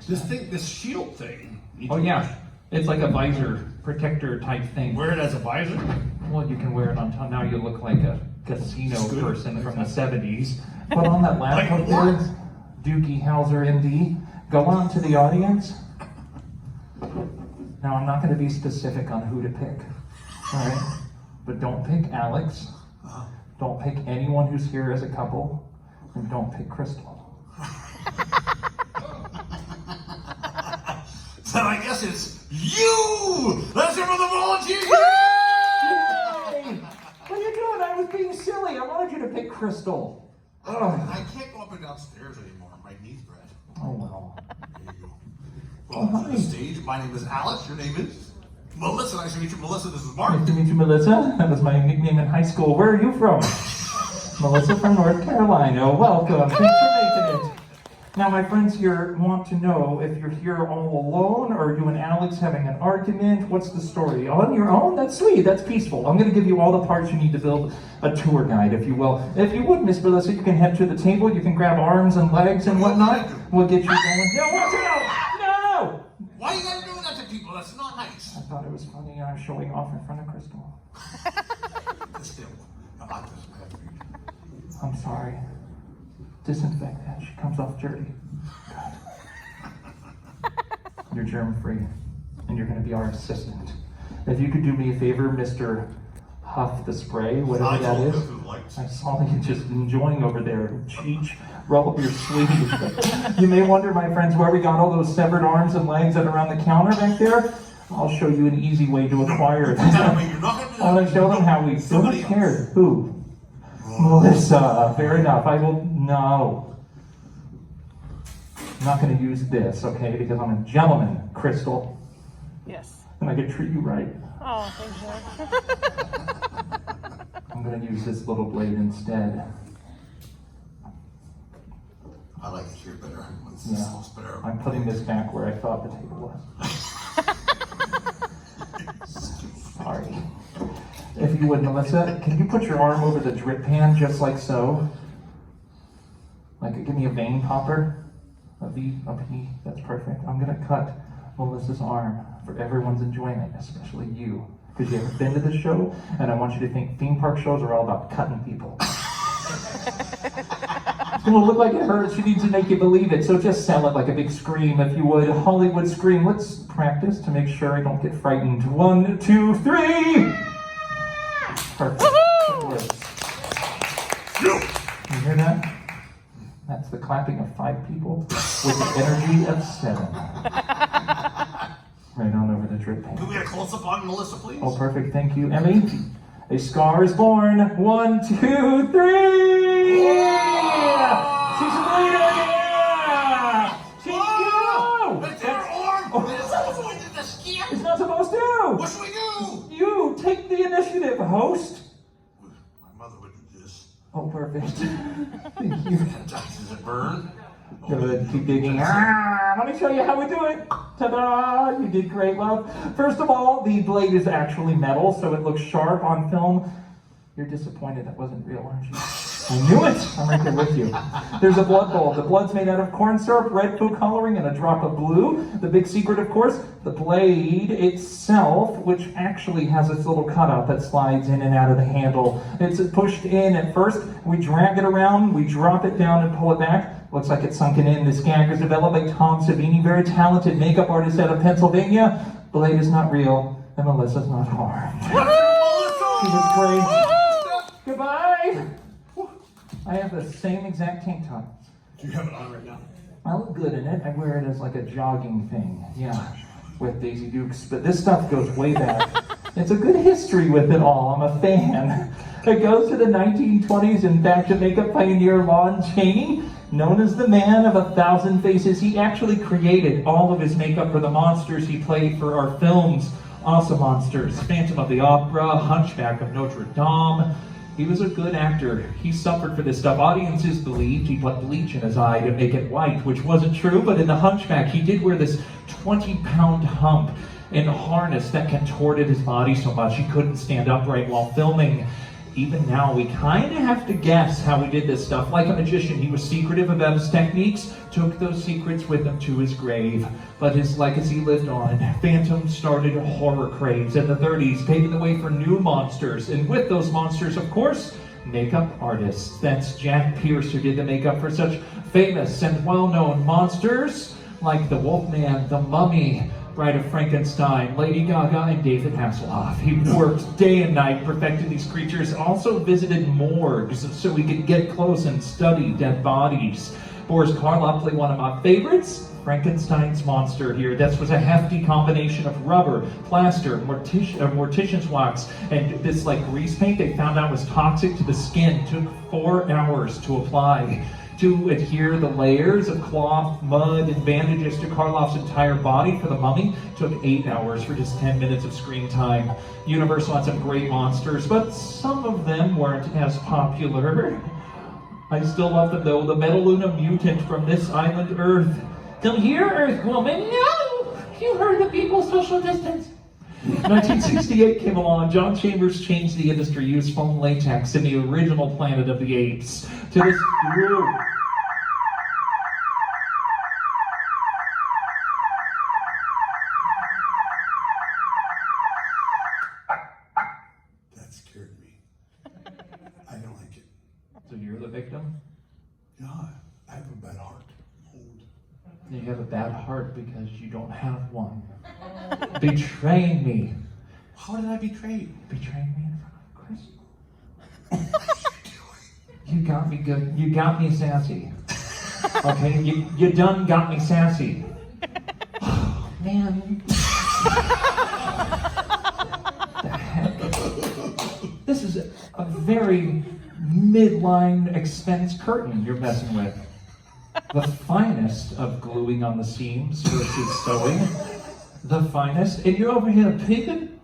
This shield thing. Oh yeah, it's like a visor protector type thing. Wear it as a visor? Well, you can wear it on top. Now you look like a casino person from the 70s. Put on that laptop there, Doogie Howser, MD. Go on to the audience. Now, I'm not going to be specific on who to pick, all right? But don't pick Alex. Don't pick anyone who's here as a couple. And don't pick Crystal. So I guess it's you! Let's hear for the volunteer! Yay! What are you doing? I was being silly. I wanted you to pick Crystal. Ugh. I can't go up and downstairs anymore. My knee's red. Oh, well. There you go. Welcome to the stage. My name is Alex. Your name is? Melissa. Nice to meet you, Melissa. This is Mark. Nice to meet you, Melissa. That was my nickname in high school. Where are you from? Melissa from North Carolina. Welcome. Thanks for making it. Now, my friends here want to know if you're here all alone, or are you and Alex having an argument? What's the story? On your own? That's sweet. That's peaceful. I'm going to give you all the parts you need to build a tour guide, if you will. If you would, Miss Melissa, you can head to the table. You can grab arms and legs and whatnot. We'll get you going. No, watch out! No! Why are you guys doing that to people? That's not nice. I thought it was funny. I'm showing off in front of Crystal. Still, I like this. I'm sorry. Disinfect that. She comes off dirty. God. You're germ-free, and you're going to be our assistant. If you could do me a favor, Mr. Huff the Spray, whatever that is. I saw you just enjoying over there. Cheech, roll up your sleeves. You may wonder, my friends, where we got all those severed arms and legs that are around the counter back there. I'll show you an easy way to acquire it. I want to show them how we don't care. Who? Melissa, fair enough. I will, no. I'm not going to use this, okay, because I'm a gentleman, Crystal. Yes. And I can treat you right. Oh, thank you. I'm going to use this little blade instead. I like it here better. Yeah. I'm putting this back where I thought the table was. Sorry. If you would, Melissa, can you put your arm over the drip pan just like so? Like, give me a vein popper. A V, a P, that's perfect. I'm gonna cut Melissa's arm for everyone's enjoyment, especially you. Because you haven't been to this show, and I want you to think theme park shows are all about cutting people. It's gonna look like it hurts. She needs to make you believe it, so just sell it like a big scream, if you would. Hollywood scream. Let's practice to make sure I don't get frightened. 1, 2, 3! Perfect. You hear that? That's the clapping of 5 people with the energy of 7. Right on over the drip pan. Can we get a close-up on Melissa, please? Oh, perfect. Thank you, Emmy. A scar is born. 1, 2, 3! Yeah! She's bleeding! Yeah! She's you! It's her arm! Oh. It's supposed to enter the skin! It's not supposed to! What should we do? You take the initiative, host. My mother would do this. Oh, perfect. Thank you. Does it burn? Good. Keep digging. Let me show you how we do it. Ta-da! You did great, love. First of all, the blade is actually metal, so it looks sharp on film. You're disappointed that wasn't real, aren't you? I knew it! I'm right there with you. There's a blood bowl. The blood's made out of corn syrup, red food coloring, and a drop of blue. The big secret, of course, the blade itself, which actually has its little cutout that slides in and out of the handle. It's pushed in at first. We drag it around, we drop it down and pull it back. Looks like it's sunken in. This gag was developed by Tom Savini, very talented makeup artist out of Pennsylvania. Blade is not real, and Melissa's not harmed. She was great. Goodbye. I have the same exact tank top. Do you have it on right now? I look good in it. I wear it as like a jogging thing. Yeah, with Daisy Dukes. But this stuff goes way back. It's a good history with it all. I'm a fan. It goes to the 1920s and back to makeup pioneer Lon Chaney, known as the man of 1,000 faces. He actually created all of his makeup for the monsters he played for our films. Awesome monsters. Phantom of the Opera, Hunchback of Notre Dame. He was a good actor. He suffered for this stuff. Audiences believed he put bleach in his eye to make it white, which wasn't true, but in The Hunchback, he did wear this 20-pound hump in a harness that contorted his body so much he couldn't stand upright while filming. even now, we kind of have to guess how he did this stuff. Like a magician, he was secretive about his techniques, took those secrets with him to his grave. But his legacy lived on. Phantom started horror craze in the 30s, paving the way for new monsters. And with those monsters, of course, makeup artists. That's Jack Pierce who did the makeup for such famous and well-known monsters like the Wolfman, the Mummy, Bride of Frankenstein, Lady Gaga, and David Hasselhoff. He worked day and night perfecting these creatures, also visited morgues so he could get close and study dead bodies. Boris Karloff played one of my favorites, Frankenstein's monster here. This was a hefty combination of rubber, plaster, mortician's wax, and this like grease paint they found out was toxic to the skin. Took 4 hours to apply. To adhere the layers of cloth, mud, and bandages to Karloff's entire body for the Mummy took 8 hours for just 10 minutes of screen time. Universal had some great monsters, but some of them weren't as popular. I still love them though. The Metaluna mutant from this island Earth. Come here, Earth woman. No! You heard the people, social distance. 1968 came along. John Chambers changed the industry, used foam latex in the original Planet of the Apes. To this That scared me. I don't like it. So you're the victim? Yeah, I have a bad heart. Old. You have a bad heart because you don't have one. Betraying me. How did I betray you? Betraying me in front of Chris. You got me good. You got me sassy. Okay, you done got me sassy. Oh, man. The heck? This is a very midline expense curtain you're messing with. The finest of gluing on the seams versus sewing. The finest. And you're over here peeking?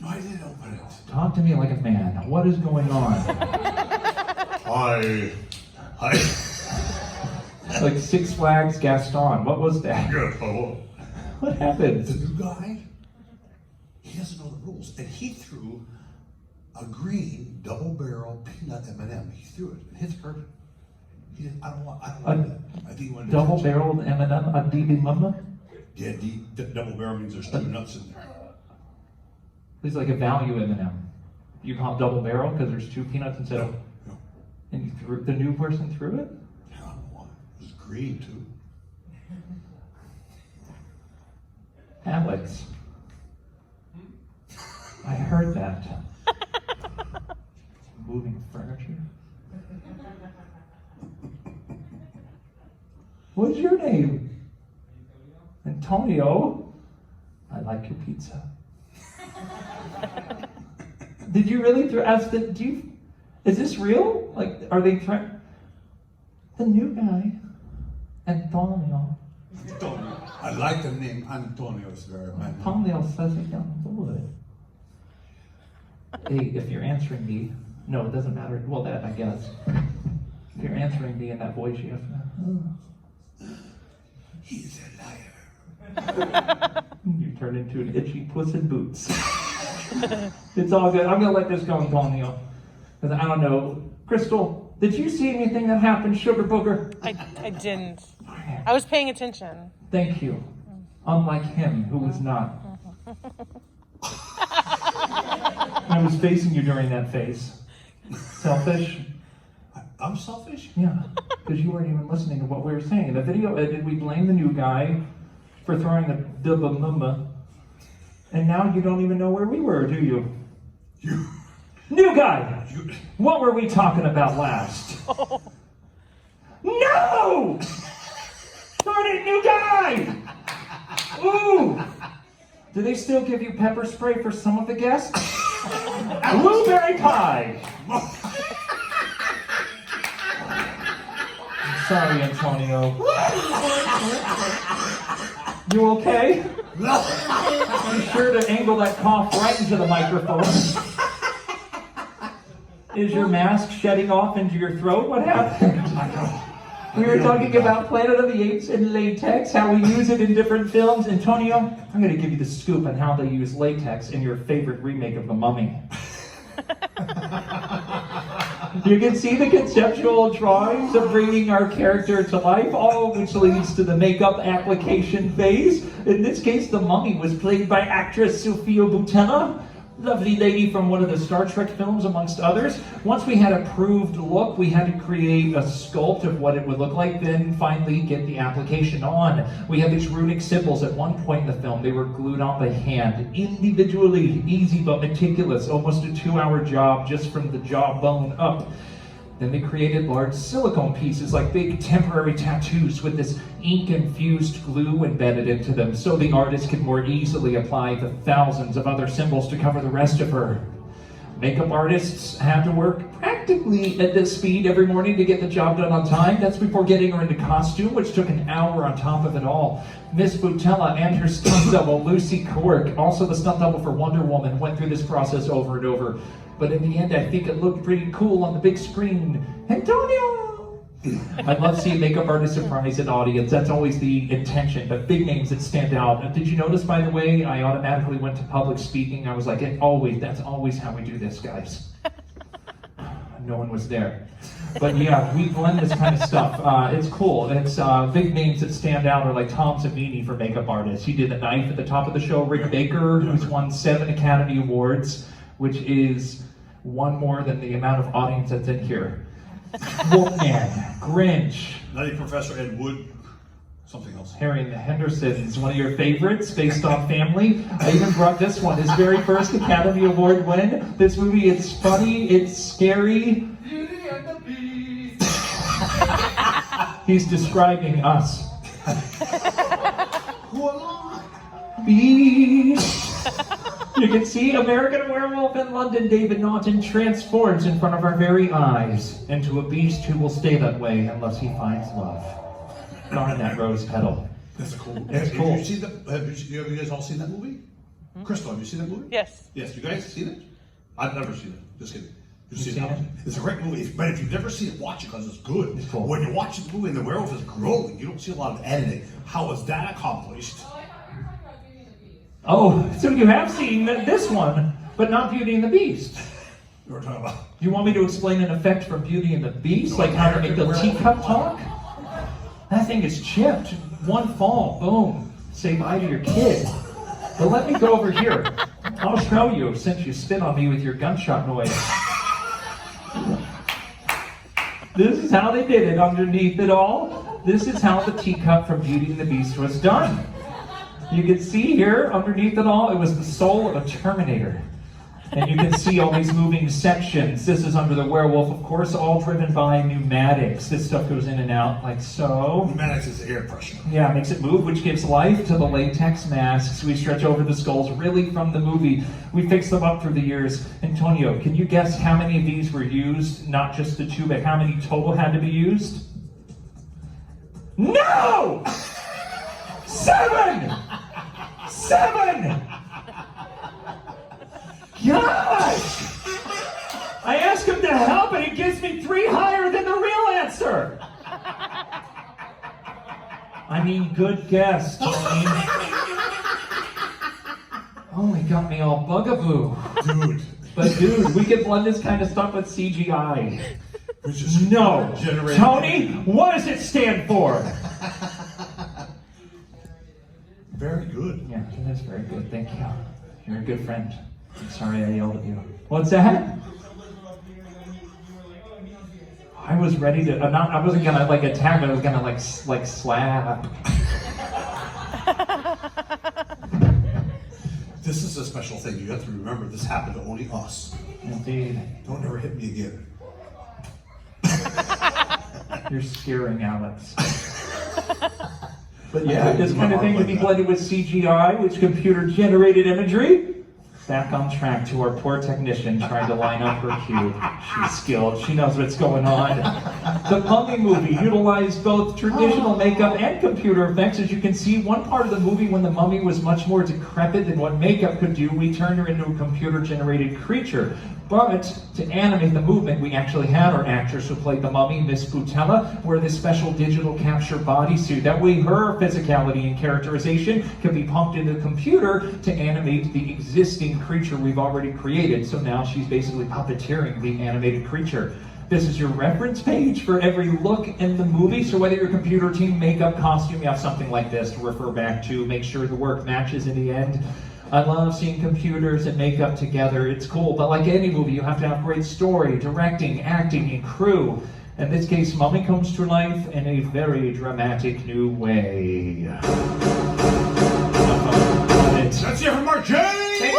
No, I didn't open it. Talk to me like a man. What is going on? Hi. Like Six Flags Gaston. What was that? Good fellow. What happened? The new guy, he doesn't know the rules, and he threw a green double-barrel peanut M&M. He threw it, and his hurt. He didn't. I don't want that. I think he wanted to touch it. Double-barreled M&M, a DB mama? Yeah, the double barrel means there's 2 nuts in there. It's like a value M&M. You call it double barrel because there's 2 peanuts instead of. No. And you threw the new person threw it. I don't know why. It was green too. Alex, I heard that. Moving furniture. What's your name? Antonio. I like your pizza. Did you really ask the? Is this real? Like, are they trying? The new guy, Antonio. Antonio. I like the name Antonio. It's very much. Antonio says it down the wood. Hey, if you're answering me, no, it doesn't matter. Well, that I guess. If you're answering me in that voice, you have to. He's a liar. You turn into an itchy puss in boots. It's all good. I'm gonna let this go, Antonio. Because I don't know. Crystal, did you see anything that happened, Sugar Booger? I didn't. I was paying attention. Thank you. Unlike him, who was not. I was facing you during that phase. Selfish? I'm selfish? Yeah, because you weren't even listening to what we were saying. In the video edit, we blame the new guy for throwing the dubba, and now you don't even know where we were, do you? You. New guy! What were we talking about last? No! Darn it, new guy! Ooh! Do they still give you pepper spray for some of the guests? Blueberry pie! I'm sorry, Antonio. You okay? Be sure to angle that cough right into the microphone. Is your mask shedding off into your throat? What happened? We were talking about Planet of the Apes and latex, how we use it in different films. Antonio, I'm going to give you the scoop on how they use latex in your favorite remake of The Mummy. You can see the conceptual drawings of bringing our character to life, all of which leads to the makeup application phase. In this case, the mummy was played by actress Sofia Boutella, lovely lady from one of the Star Trek films, amongst others. Once we had a proved look, we had to create a sculpt of what it would look like, then finally get the application on. We had these runic symbols at one point in the film. They were glued on by hand, individually, easy but meticulous, almost a 2-hour job just from the jawbone up. Then they created large silicone pieces, like big temporary tattoos with this ink-infused glue embedded into them, so the artist could more easily apply the thousands of other symbols to cover the rest of her. Makeup artists had to work practically at this speed every morning to get the job done on time. That's before getting her into costume, which took an hour on top of it all. Miss Boutella and her stunt double, Lucy Quirk, also the stunt double for Wonder Woman, went through this process over and over. But in the end, I think it looked pretty cool on the big screen. Antonio! I'd love to see a makeup artist surprise an audience. That's always the intention, but big names that stand out. Did you notice, by the way, I automatically went to public speaking. I was like, that's always how we do this, guys. No one was there. But yeah, we blend this kind of stuff. It's cool. It's big names that stand out are like Tom Savini for makeup artists. He did The Knife at the top of the show. Rick Baker, who's won 7 Academy Awards, which is one more than the amount of audience that's in here. Wolfman, Grinch. Nutty Professor Ed Wood, something else. Harry and the Hendersons, one of your favorites, based on family. I even brought this one, his very first Academy Award win. This movie, it's funny, it's scary. Beauty and the Beast. He's describing us. Who am I? Beast. You can see American Werewolf in London, David Naughton transforms in front of our very eyes into a beast who will stay that way unless he finds love. Darn that rose petal. That's cool. It's cool. Have you seen that? Have you guys all seen that movie? Crystal, have you seen that movie? Yes. Yes, you guys seen it? I've never seen it. Just kidding. You've You've seen seen it? it? It's a great movie. But if you've never seen it, watch it because it's good. It's cool. When you watch the movie and the werewolf is growing, you don't see a lot of editing. How is that accomplished? Oh, so you have seen this one, but not Beauty and the Beast. You were talking about. You want me to explain an effect from Beauty and the Beast, like how to make the teacup talk? That thing is chipped. One fall, boom. Say bye to your kid. But let me go over here. I'll show you, since you spit on me with your gunshot noise. This is how they did it underneath it all. This is how the teacup from Beauty and the Beast was done. You can see here, underneath it all, it was the soul of a Terminator. And you can see all these moving sections. This is under the werewolf, of course, all driven by pneumatics. This stuff goes in and out like so. Pneumatics is air pressure. Yeah, it makes it move, which gives life to the latex masks we stretch over the skulls, really from the movie. We fixed them up through the years. Antonio, can you guess how many of these were used? Not just the 2, but how many total had to be used? No! 7! 7! Gosh! I ask him to help and he gives me 3 higher than the real answer. I mean, good guess, Tony. Only got me all bugaboo. Dude. But dude, we can blend this kind of stuff with CGI. Which is No. generated. Tony, what does it stand for? Very good. Yeah, that is very good. Thank you. You're a good friend. I'm sorry I yelled at you. What's that? I was ready to. I wasn't gonna like attack. I was gonna like slap. This is a special thing. You have to remember this happened to only us. Indeed. Don't ever hit me again. You're scaring Alex. But yeah, this kind of thing would be blended with CGI, which computer-generated imagery. Back on track to our poor technician trying to line up her cube. She's skilled. She knows what's going on. The Mummy movie utilized both traditional makeup and computer effects. As you can see, one part of the movie when the mummy was much more decrepit than what makeup could do, we turned her into a computer-generated creature. But to animate the movement, we actually had our actress who played the mummy, Miss Boutella, wear this special digital capture bodysuit. That way her physicality and characterization can be pumped into the computer to animate the existing creature we've already created. So now she's basically puppeteering the animated creature. This is your reference page for every look in the movie. So whether you're computer team, makeup, costume, you have something like this to refer back to. Make sure the work matches in the end. I love seeing computers and makeup together. It's cool, but like any movie, you have to have great story, directing, acting, and crew. In this case, Mummy comes to life in a very dramatic new way. Let's hear from Mark James! Thank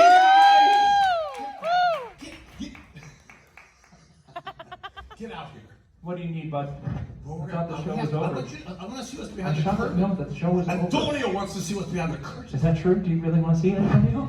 you, Get out here. What do you need, bud? Well, I thought the show was I over. want to see what's I'm behind the shocked. curtain. No, the show was over. Antonio wants to see what's behind the curtain. Is that true? Do you really want to see it, Antonio?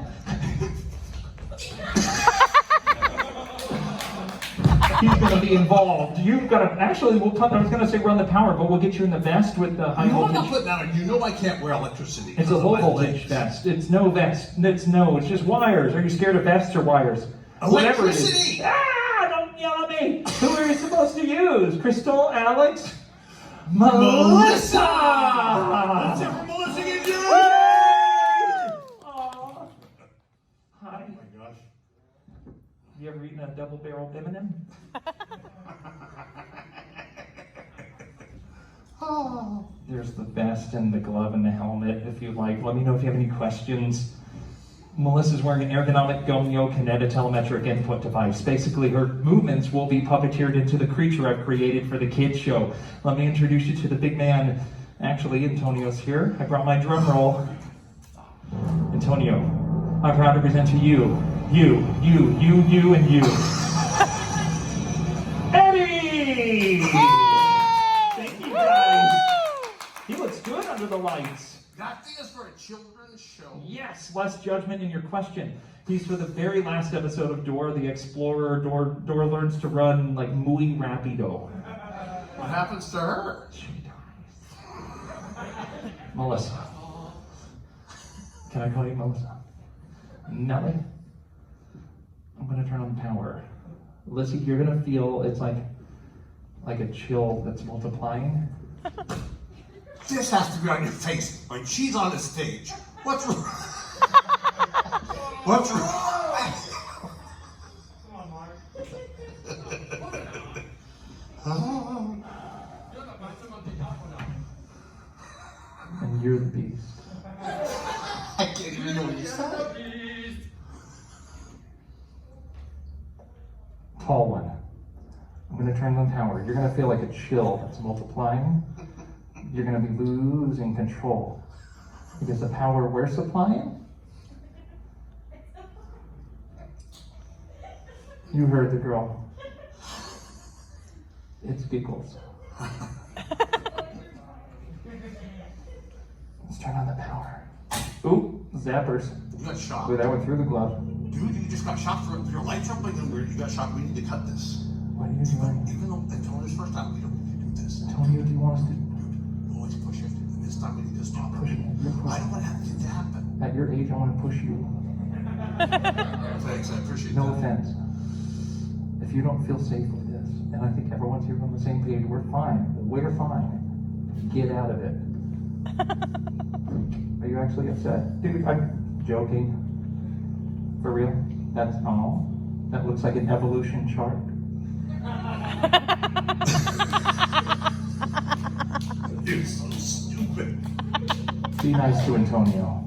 He's going to be involved. You've got to, actually, I was going to say run the power, but we'll get you in the vest with the high You know what I'm voltage. putting out? You know I can't wear electricity. It's a low voltage vest. It's no vest. It's just wires. Are you scared of vests or wires? Whatever it is. Electricity! Ah, don't yell at me. Who are you supposed to use? Crystal, Alex? Melissa! Let's hear from Melissa again, Jr. Aw. Hi. Oh my gosh. You ever eaten a double-barreled M&M? Oh. There's the vest and the glove and the helmet, if you like. Let me know if you have any questions. Melissa's wearing an ergonomic Gomeo Kineta telemetric input device. Basically, her movements will be puppeteered into the creature I've created for the kids show. Let me introduce you to the big man. Actually, Antonio's here. I brought my drum roll. Antonio, I'm proud to present to you, and you. Eddie! Thank you, guys. He looks good under the lights. That thing is for a children's show. Yes, less judgment in your question. He's for the very last episode of Dora the Explorer. Dora learns to run like muy rapido. What happens to her? She dies. Melissa. Can I call you Melissa? Nellie. I'm gonna turn on the power. Lizzie, you're gonna feel it's like a chill that's multiplying. This has to be on your face when she's on the stage. What's wrong? What's wrong? Come on, Mark. And you're the beast. I can't even know what you said. Tall one. I'm gonna turn on power. You're gonna feel like a chill that's multiplying. You're gonna be losing control. Because the power we're supplying, you heard the girl. It's giggles. Let's turn on the power. Ooh, zappers. You got shocked. Ooh, that went through the glove. Dude, you just got shocked for your lights are blinking weird. You got shocked. We need to cut this. What are you doing? Even though Antonio's first time, we don't need to do this. Antonio, do you want us to You always push it. This time we need to stop push it. it? You're I pushing. don't want it to happen. At your age, I want to push you. Thanks, I appreciate No that. offense. If you don't feel safe with this, and I think everyone's here on the same page, we're fine. We're fine. Get out of it. Are you actually upset? Dude, I'm joking. For real? That's all? That looks like an evolution chart. You're so stupid. Be nice to Antonio.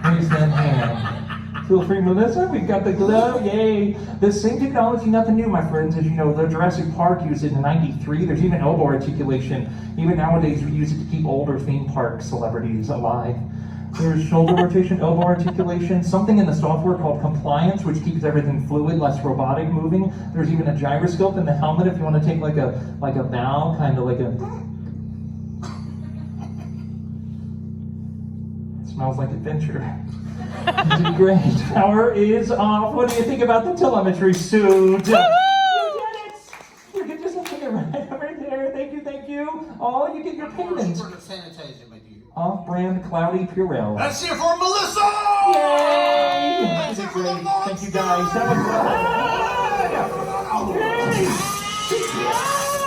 Raise that hand. Feel free, Melissa. We've got the glove. Yay. This same technology, nothing new, my friends. As you know, the Jurassic Park used it in '93. There's even elbow articulation. Even nowadays, we use it to keep older theme park celebrities alive. There's shoulder rotation, elbow articulation, something in the software called compliance, which keeps everything fluid, less robotic moving. There's even a gyroscope in the helmet if you want to take like a bow, kind of like a... It smells like adventure. You did great. Power is off. What do you think about the telemetry suit? You did it! You can just look at it right over there. Thank you. Oh, you get your payments. Sanitizer, my dude. Off-brand Cloudy Purell. Let's hear for Melissa! Yay! Let's You hear did for the great. Thank you guys. That was good. Yay!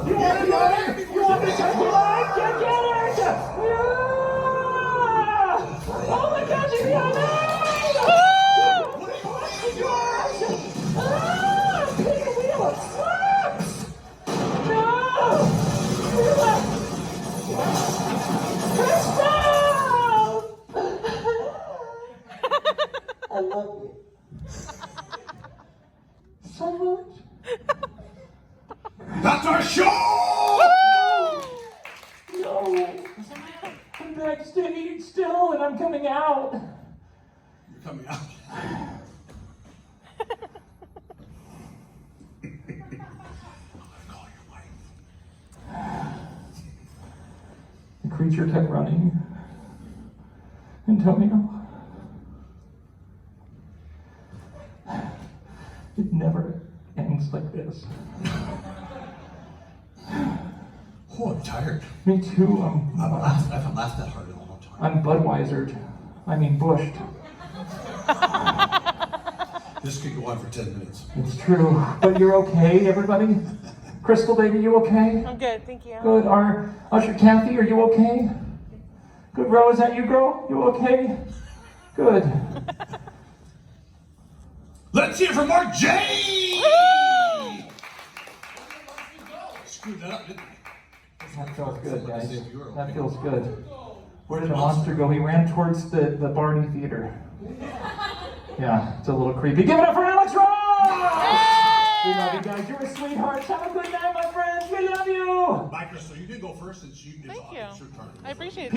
You want the honor? You want the life? Get it! Yeah! Oh my gosh, it's the honor! I stayed still and I'm coming out. You're coming out. I'm gonna call your wife. The creature kept running. Antonio, it never ends like this. Oh, I'm tired. Me too. I haven't laughed that hard in a long time. I'm Budweisered. I mean Bushed. This could go on for 10 minutes. It's true. But you're okay, everybody? Crystal baby, you okay? I'm good, thank you. Good. Our Usher Kathy, are you okay? Good. Ro, is that you, girl? You okay? Good. Let's hear from Mark J! Screwed that up, didn't we? That feels good, guys. If you were That okay. feels good. Where did the monster go? He ran towards the Barney Theater. Yeah, it's a little creepy. Give it up for Alex Ross! We love you guys. You're a sweetheart. Have a good night, my friends. We love you. Bye, Crystal. You did go first since you did. Thank you. It's your turn. I appreciate it.